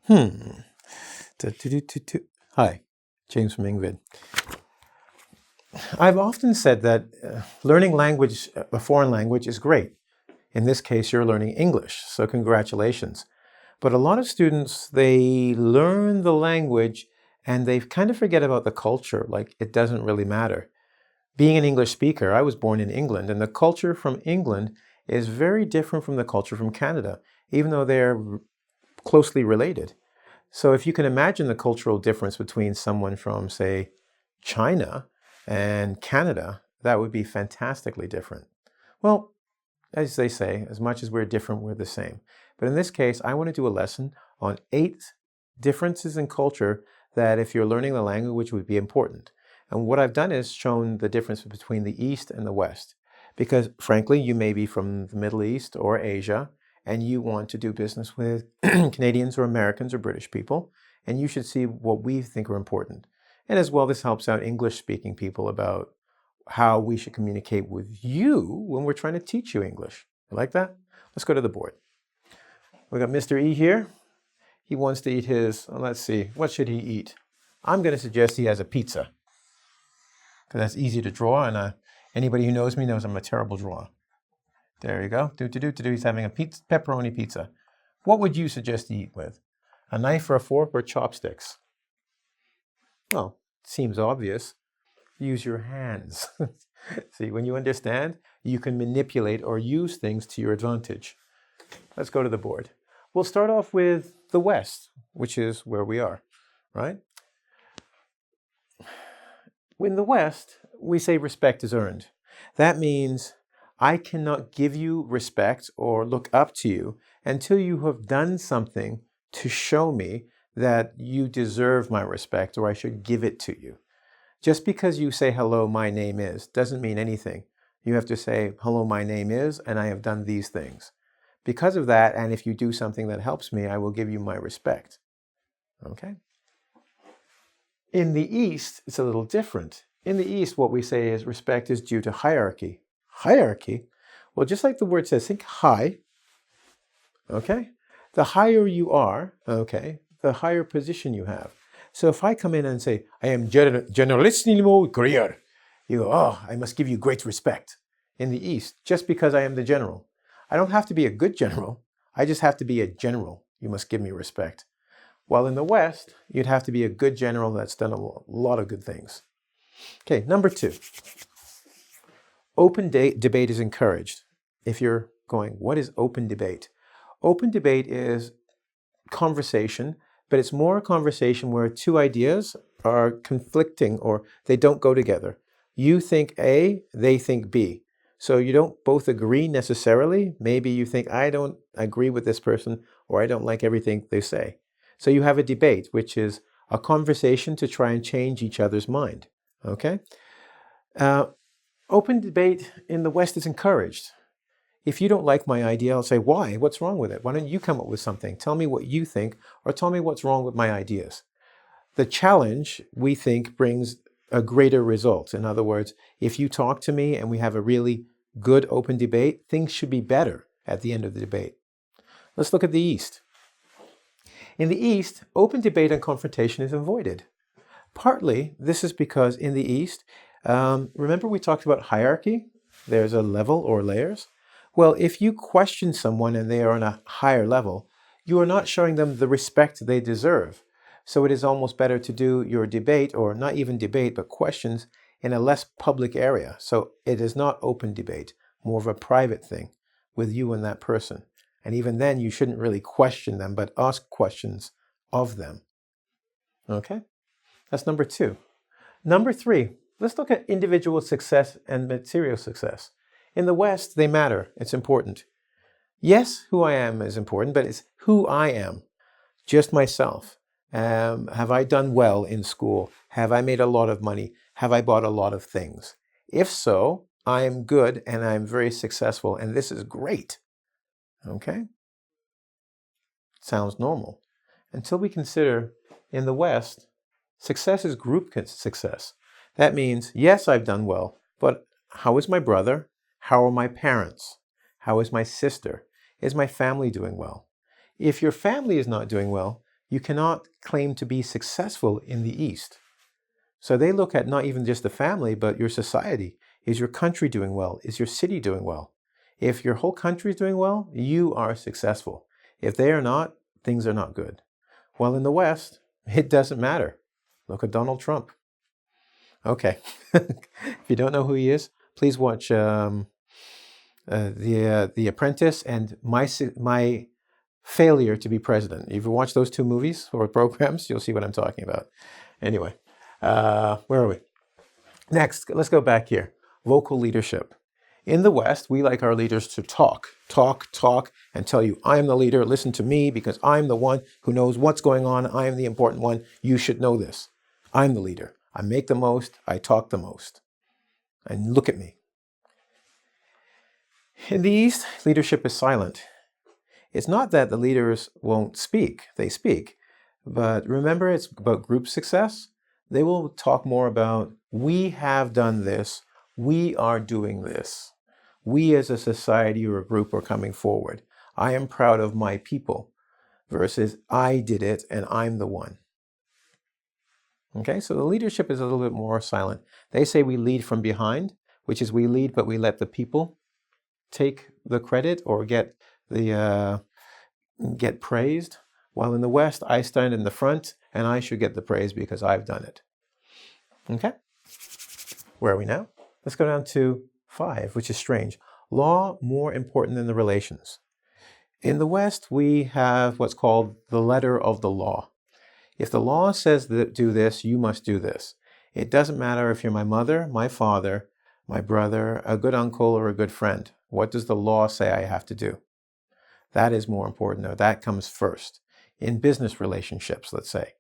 Hmm. Hi, James from engVid. I've often said that learning language, a foreign language, is great. In this case, you're learning English, so congratulations. But a lot of students, they learn the language and they kind of forget about the culture, like it doesn't really matter. Being an English speaker, I was born in England, and the culture from England is very different from the culture from Canada, even though they're closely related. So if you can imagine the cultural difference between someone from, say, China and Canada, that would be fantastically different. Well, as they say, as much as we're different, we're the same. But in this case, I want to do a lesson on 8 differences in culture that if you're learning the language would be important. And what I've done is shown the difference between the East and the West. Because frankly, you may be from the Middle East or Asia, and you want to do business with Canadians or Americans or British people, and you should see what we think are important. And as well, this helps out English-speaking people about how we should communicate with you when we're trying to teach you English. You like that? Let's go to the board. We got Mr. E here. He wants to eat his, let's see, what should he eat? I'm going to suggest he has a pizza, because that's easy to draw, and anybody who knows me knows I'm a terrible drawer. There you go. He's having a pepperoni pizza. What would you suggest to eat with? A knife or a fork or chopsticks? Well, seems obvious. Use your hands. See, when you understand, you can manipulate or use things to your advantage. Let's go to the board. We'll start off with the West, which is where we are, right? In the West, we say respect is earned. That means I cannot give you respect or look up to you until you have done something to show me that you deserve my respect or I should give it to you. Just because you say, hello, my name is, doesn't mean anything. You have to say, hello, my name is, and I have done these things. Because of that, and if you do something that helps me, I will give you my respect. Okay? In the East, it's a little different. In the East, what we say is respect is due to hierarchy. Hierarchy? Well, just like the word says, think high. Okay? The higher you are, okay, the higher position you have. So if I come in and say, I am generalissimo career, you go, oh, I must give you great respect. In the East, just because I am the general. I don't have to be a good general. I just have to be a general. You must give me respect. While in the West, you'd have to be a good general that's done a lot of good things. Okay, number 2. Open debate is encouraged. If you're going, what is open debate? Open debate is conversation, but it's more a conversation where 2 ideas are conflicting or they don't go together. You think A, they think B. So you don't both agree necessarily. Maybe you think, I don't agree with this person, or I don't like everything they say. So you have a debate, which is a conversation to try and change each other's mind. Okay? Open debate in the West is encouraged. If you don't like my idea, I'll say, why? What's wrong with it? Why don't you come up with something? Tell me what you think, or tell me what's wrong with my ideas. The challenge, we think, brings a greater result. In other words, if you talk to me and we have a really good open debate, things should be better at the end of the debate. Let's look at the East. In the East, open debate and confrontation is avoided. Partly, this is because in the East, remember we talked about hierarchy? There's a level or layers. Well, if you question someone and they are on a higher level, you are not showing them the respect they deserve. So it is almost better to do your debate, or not even debate, but questions in a less public area. So it is not open debate, more of a private thing with you and that person. And even then, you shouldn't really question them, but ask questions of them. Okay? That's number 2. Number 3, let's look at individual success and material success. In the West, they matter. It's important. Yes, who I am is important, but it's who I am. Just myself. Have I done well in school? Have I made a lot of money? Have I bought a lot of things? If so, I am good and I'm very successful, and this is great. Okay? Sounds normal. Until we consider, in the West, success is group success. That means, yes, I've done well, but how is my brother? How are my parents? How is my sister? Is my family doing well? If your family is not doing well, you cannot claim to be successful in the East. So they look at not even just the family, but your society. Is your country doing well? Is your city doing well? If your whole country is doing well, you are successful. If they are not, things are not good. Well, in the West, it doesn't matter. Look at Donald Trump. Okay. If you don't know who he is, please watch The Apprentice and My Failure to be President. If you watch those two movies or programs, you'll see what I'm talking about. Anyway, where are we? Next, let's go back here. Vocal leadership. In the West, we like our leaders to talk, and tell you, I am the leader, listen to me because I'm the one who knows what's going on. I am the important one. You should know this. I'm the leader. I make the most. I talk the most. And look at me. In the East, leadership is silent. It's not that the leaders won't speak. They speak. But remember, it's about group success. They will talk more about, we have done this. We are doing this. We as a society or a group are coming forward. I am proud of my people versus I did it and I'm the one. Okay, so the leadership is a little bit more silent. They say we lead from behind, which is we lead, but we let the people take the credit or get praised. While in the West, I stand in the front and I should get the praise because I've done it. Okay, where are we now? Let's go down to 5, which is strange. Law more important than the relations. In the West, we have what's called the letter of the law. If the law says that do this, you must do this. It doesn't matter if you're my mother, my father, my brother, a good uncle, or a good friend. What does the law say I have to do? That is more important, or that comes first. In business relationships, let's say,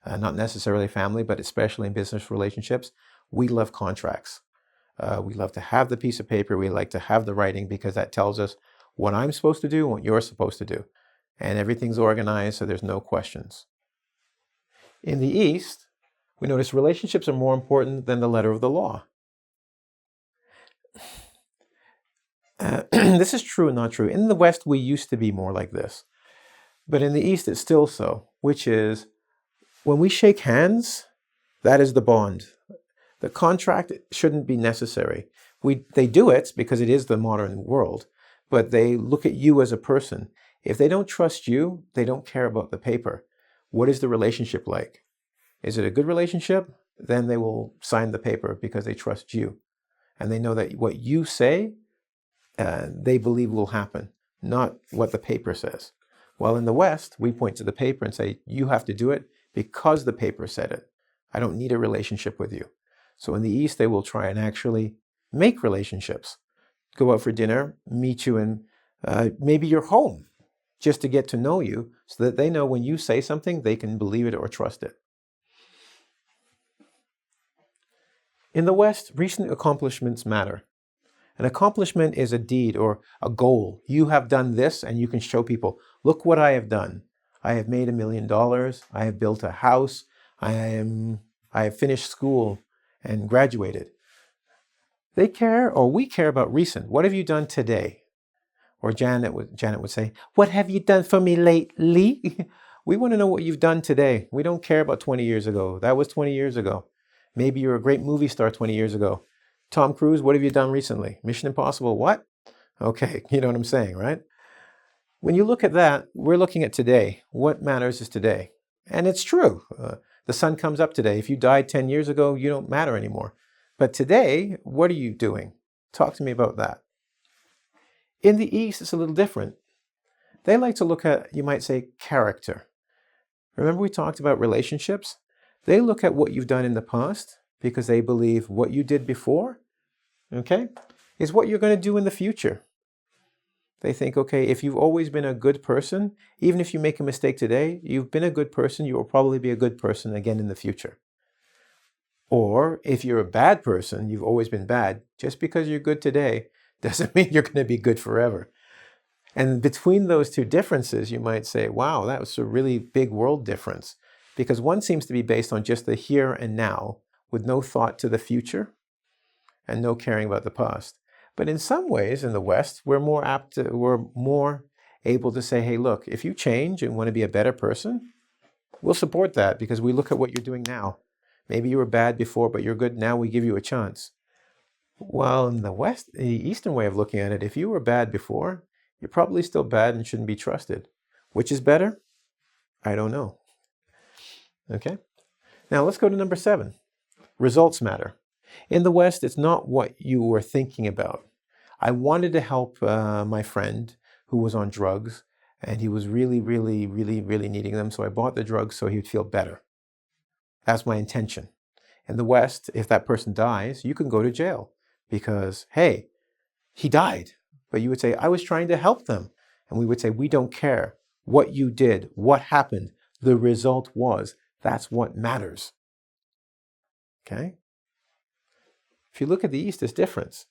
not necessarily family, but especially in business relationships, we love contracts. We love to have the piece of paper. We like to have the writing because that tells us what I'm supposed to do and what you're supposed to do. And everything's organized, so there's no questions. In the East, we notice relationships are more important than the letter of the law. This is true and not true. In the West, we used to be more like this. But in the East, it's still so, which is when we shake hands, that is the bond. The contract shouldn't be necessary. They do it because it is the modern world, but they look at you as a person. If they don't trust you, they don't care about the paper. What is the relationship like? Is it a good relationship? Then they will sign the paper because they trust you. And they know that what you say, they believe will happen, not what the paper says. While in the West, we point to the paper and say, you have to do it because the paper said it. I don't need a relationship with you. So in the East, they will try and actually make relationships. Go out for dinner, meet you in maybe your home, just to get to know you so that they know when you say something, they can believe it or trust it. In the West, recent accomplishments matter. An accomplishment is a deed or a goal. You have done this and you can show people, look what I have done. I have made $1 million. I have built a house. I have finished school and graduated. They care, or we care about recent. What have you done today? Or Janet would say, what have you done for me lately? We want to know what you've done today. We don't care about 20 years ago. That was 20 years ago. Maybe you're a great movie star 20 years ago. Tom Cruise, what have you done recently? Mission Impossible, what? Okay, you know what I'm saying, right? When you look at that, we're looking at today. What matters is today. And it's true. The sun comes up today. If you died 10 years ago, you don't matter anymore. But today, what are you doing? Talk to me about that. In the East, it's a little different. They like to look at, you might say, character. Remember we talked about relationships? They look at what you've done in the past because they believe what you did before, okay, is what you're going to do in the future. They think, okay, if you've always been a good person, even if you make a mistake today, you've been a good person, you will probably be a good person again in the future. Or if you're a bad person, you've always been bad, just because you're good today doesn't mean you're going to be good forever. And between those two differences, you might say, wow, that was a really big world difference. Because one seems to be based on just the here and now, with no thought to the future and no caring about the past. But in some ways, in the West, we're more able to say, hey, look, if you change and want to be a better person, We'll support that because we look at what you're doing now. Maybe you were bad before, but you're good now. We give you a chance. While in the Eastern way of looking at it, if you were bad before, you're probably still bad and shouldn't be trusted. Which is better? I don't know. Okay. Now let's go to number 7. Results matter. In the West, it's not what you were thinking about. I wanted to help my friend who was on drugs, and he was really needing them, so I bought the drugs so he would feel better. That's my intention. In the West, if that person dies, you can go to jail because, hey, he died. But you would say, I was trying to help them. And we would say, we don't care what you did, what happened. The result was, that's what matters. Okay? If you look at the East, it's different.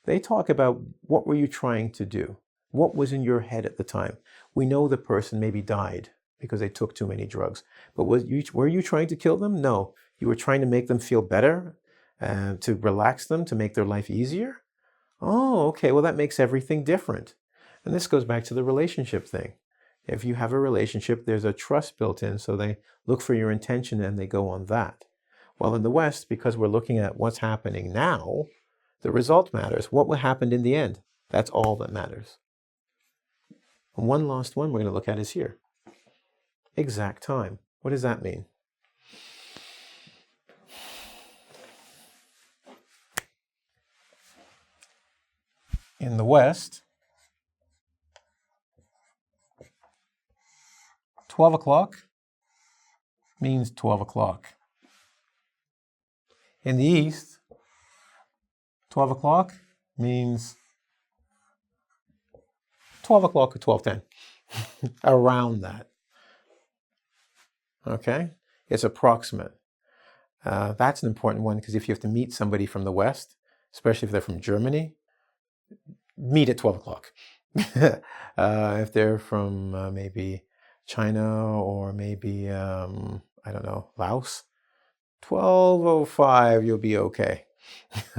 They talk about what were you trying to do? What was in your head at the time? We know the person maybe died because they took too many drugs. But were you trying to kill them? No. You were trying to make them feel better, to relax them, to make their life easier? Oh, okay, well that makes everything different. And this goes back to the relationship thing. If you have a relationship, there's a trust built in, so they look for your intention and they go on that. Well, in the West, because we're looking at what's happening now, the result matters. What will happen in the end? That's all that matters. And one last one we're going to look at is here. Exact time. What does that mean? In the West, 12 o'clock means 12 o'clock. In the East, 12 o'clock means 12 o'clock or 12:10, around that. Okay? It's approximate. That's an important one because if you have to meet somebody from the West, especially if they're from Germany, meet at 12 o'clock. If they're from maybe China or maybe, I don't know, Laos, 12:05, you'll be okay.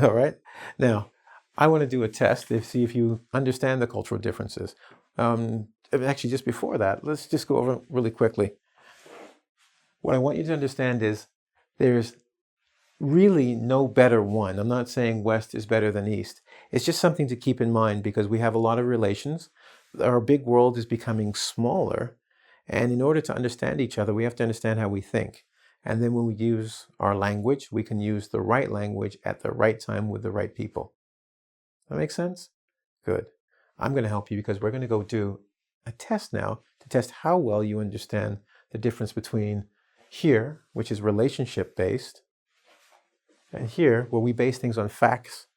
All right? Now, I want to do a test to see if you understand the cultural differences. Actually, just before that, let's just go over really quickly. What I want you to understand is there's really no better one. I'm not saying West is better than East. It's just something to keep in mind because we have a lot of relations. Our big world is becoming smaller. And in order to understand each other, we have to understand how we think. And then when we use our language, we can use the right language at the right time with the right people. That makes sense? Good. I'm going to help you because we're going to go do a test now to test how well you understand the difference between here, which is relationship-based, and here, where we base things on facts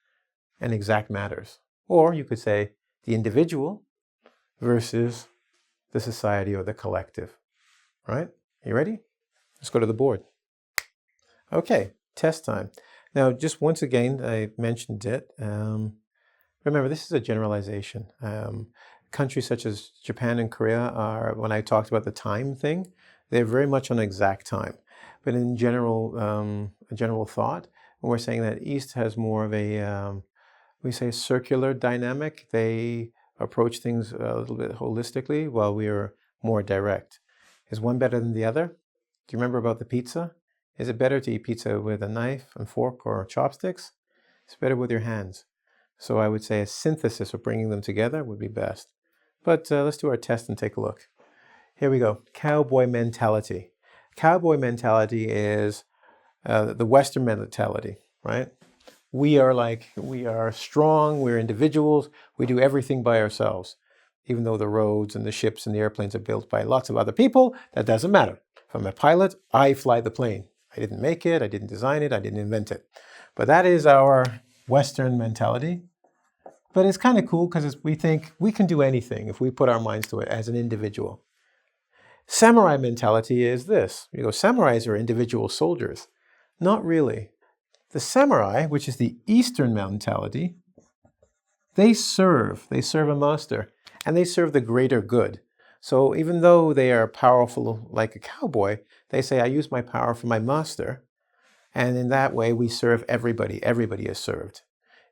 and exact matters. Or you could say the individual versus the society or the collective. All right? Are you ready? Let's go to the board. Okay, test time. Now, just once again, I mentioned it. Remember, this is a generalization. Countries such as Japan and Korea are, when I talked about the time thing, they're very much on exact time. But in general, a general thought, when we're saying that East has more of a, we say circular dynamic. They approach things a little bit holistically while we are more direct. Is one better than the other? Do you remember about the pizza? Is it better to eat pizza with a knife and fork or chopsticks? It's better with your hands. So I would say a synthesis of bringing them together would be best. But let's do our test and take a look. Here we go. Cowboy mentality. Cowboy mentality is the Western mentality, right? We are strong, we're individuals, we do everything by ourselves. Even though the roads and the ships and the airplanes are built by lots of other people, that doesn't matter. If I'm a pilot, I fly the plane. I didn't make it, I didn't design it, I didn't invent it. But that is our Western mentality. But it's kind of cool because we think we can do anything if we put our minds to it as an individual. Samurai mentality is this. You go, samurais are individual soldiers. Not really. The samurai, which is the Eastern mentality, they serve a master, and they serve the greater good. So even though they are powerful like a cowboy, they say, I use my power for my master, and in that way we serve everybody. Everybody is served.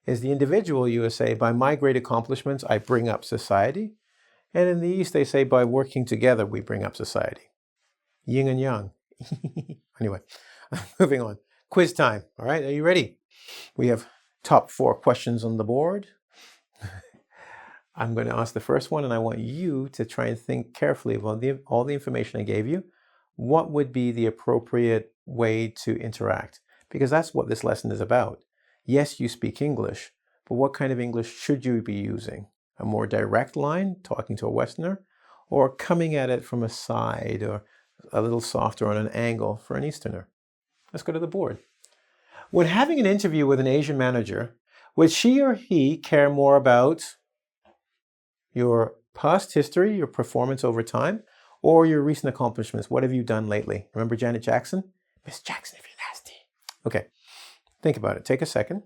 Is the individual, you would say, by my great accomplishments, I bring up society. And in the East, they say, by working together, we bring up society. Yin and yang. Anyway, moving on. Quiz time. All right, are you ready? We have top 4 questions on the board. I'm going to ask the first one, and I want you to try and think carefully about all the information I gave you. What would be the appropriate way to interact? Because that's what this lesson is about. Yes, you speak English, but what kind of English should you be using? A more direct line, talking to a Westerner, or coming at it from a side, or a little softer on an angle for an Easterner? Let's go to the board. When having an interview with an Asian manager, would she or he care more about your past history, your performance over time, or your recent accomplishments? What have you done lately? Remember Janet Jackson? Miss Jackson, if you're nasty. Okay, think about it. Take a second.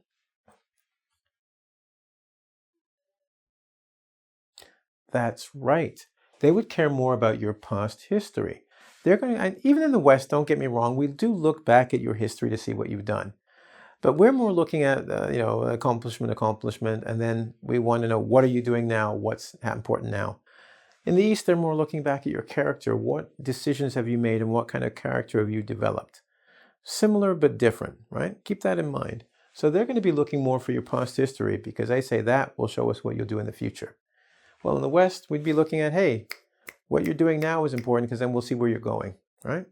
That's right. They would care more about your past history. They're going to, even in the West, don't get me wrong, we do look back at your history to see what you've done. But we're more looking at, accomplishment, and then we want to know, what are you doing now? What's important now? In the East, they're more looking back at your character. What decisions have you made and what kind of character have you developed? Similar but different, right? Keep that in mind. So they're going to be looking more for your past history because they say that will show us what you'll do in the future. Well, in the West, we'd be looking at, hey, what you're doing now is important because then we'll see where you're going, right?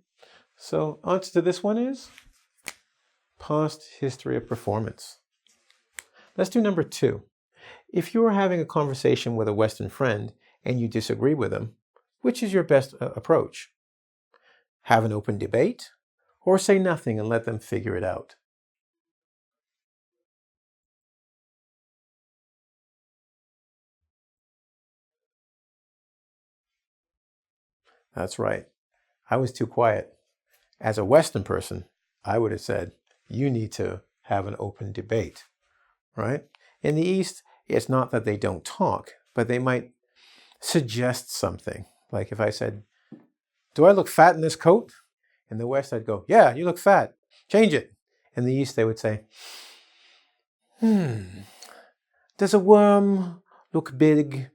So answer to this one is past history of performance. Let's do number 2. If you are having a conversation with a Western friend and you disagree with them, which is your best approach? Have an open debate or say nothing and let them figure it out? That's right. I was too quiet. As a Western person, I would have said, you need to have an open debate, right? In the East, it's not that they don't talk, but they might suggest something. Like if I said, do I look fat in this coat? In the West, I'd go, yeah, you look fat. Change it. In the East, they would say, does a worm look big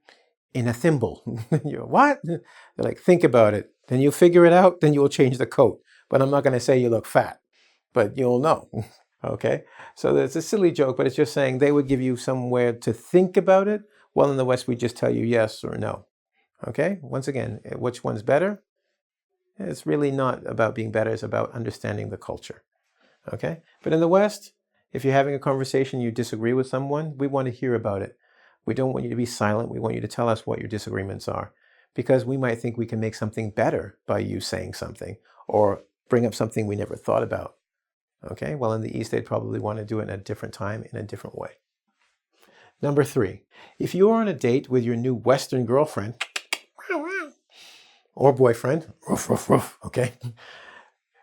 in a thimble? You go, what? They're like, think about it. Then you'll figure it out. Then you'll change the coat. But I'm not going to say you look fat, but you'll know. Okay? So it's a silly joke, but it's just saying they would give you somewhere to think about it. While in the West, we just tell you yes or no. Okay? Once again, which one's better? It's really not about being better. It's about understanding the culture. Okay? But in the West, if you're having a conversation, you disagree with someone, we want to hear about it. We don't want you to be silent. We want you to tell us what your disagreements are, because we might think we can make something better by you saying something or bring up something we never thought about. Okay? Well, in the East, they'd probably want to do it at a different time in a different way. Number 3, if you're on a date with your new Western girlfriend or boyfriend, okay,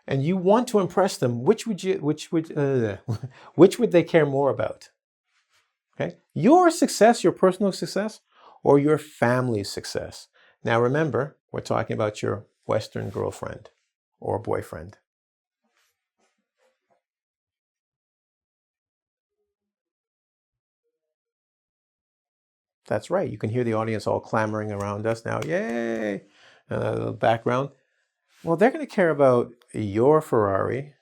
and you want to impress them, which would they care more about? Okay, your success, your personal success, or your family's success? Now remember, we're talking about your Western girlfriend or boyfriend. That's right. You can hear the audience all clamoring around us now. Yay! The background. Well, they're going to care about your Ferrari,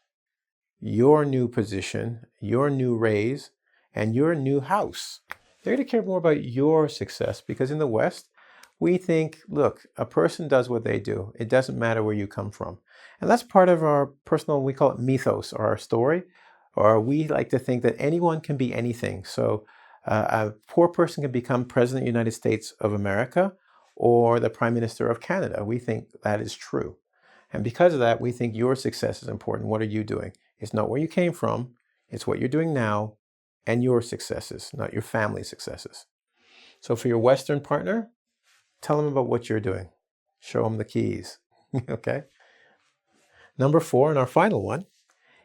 your new position, your new raise, and your new house. They're going to care more about your success because in the West, we think, look, a person does what they do. It doesn't matter where you come from. And that's part of our personal, we call it mythos, or our story. Or we like to think that anyone can be anything. So a poor person can become President of the United States of America or the Prime Minister of Canada. We think that is true. And because of that, we think your success is important. What are you doing? It's not where you came from. It's what you're doing now and your successes, not your family's successes. So for your Western partner, tell them about what you're doing. Show them the keys. Okay? Number 4, and our final one.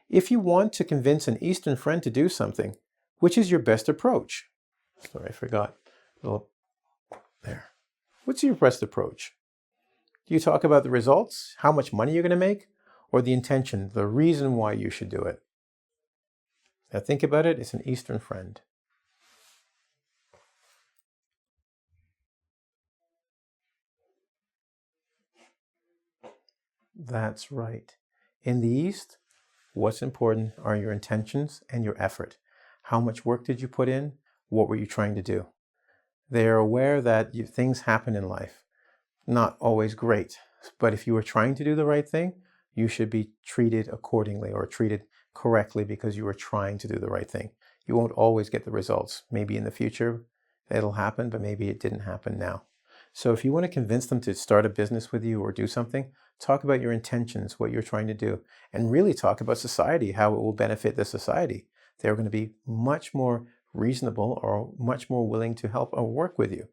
If you want to convince an Eastern friend to do something, which is your best approach? Sorry, I forgot. Well, there. What's your best approach? Do you talk about the results, how much money you're going to make, or the intention, the reason why you should do it? Now think about it. It's an Eastern friend. That's right. In the East, what's important are your intentions and your effort. How much work did you put in? What were you trying to do? They're aware that things happen in life. Not always great, but if you were trying to do the right thing, you should be treated accordingly or treated correctly because you were trying to do the right thing. You won't always get the results. Maybe in the future it'll happen, but maybe it didn't happen now. So if you want to convince them to start a business with you or do something, talk about your intentions, what you're trying to do, and really talk about society, how it will benefit the society. They're going to be much more reasonable or much more willing to help or work with you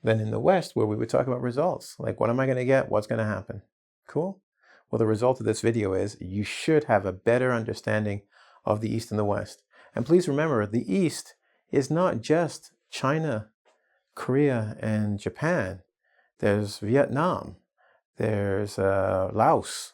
than in the West, where we would talk about results. Like, what am I going to get? What's going to happen? Cool. Well, the result of this video is you should have a better understanding of the East and the West. And please remember, the East is not just China, Korea, and Japan. There's Vietnam. There's Laos.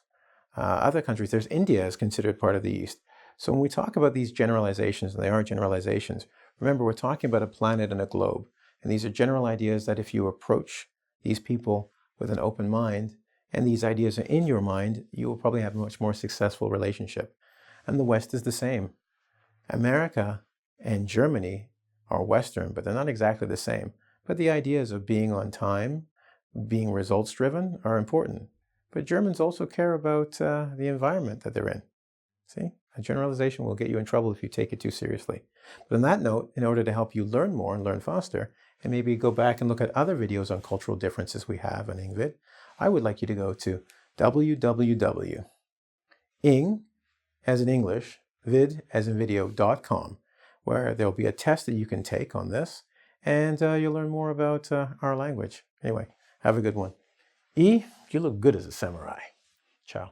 Other countries. There's India is considered part of the East. So when we talk about these generalizations, and they are generalizations, remember we're talking about a planet and a globe. And these are general ideas that if you approach these people with an open mind, and these ideas are in your mind, you will probably have a much more successful relationship. And the West is the same. America and Germany are Western, but they're not exactly the same. But the ideas of being on time, being results driven are important. But Germans also care about the environment that they're in. See, a generalization will get you in trouble if you take it too seriously. But on that note, in order to help you learn more and learn faster, and maybe go back and look at other videos on cultural differences we have on engVid, I would like you to go to www.ing, as in English, vid as in video.com, where there'll be a test that you can take on this, and you'll learn more about our language. Anyway, have a good one. E, you look good as a samurai. Ciao.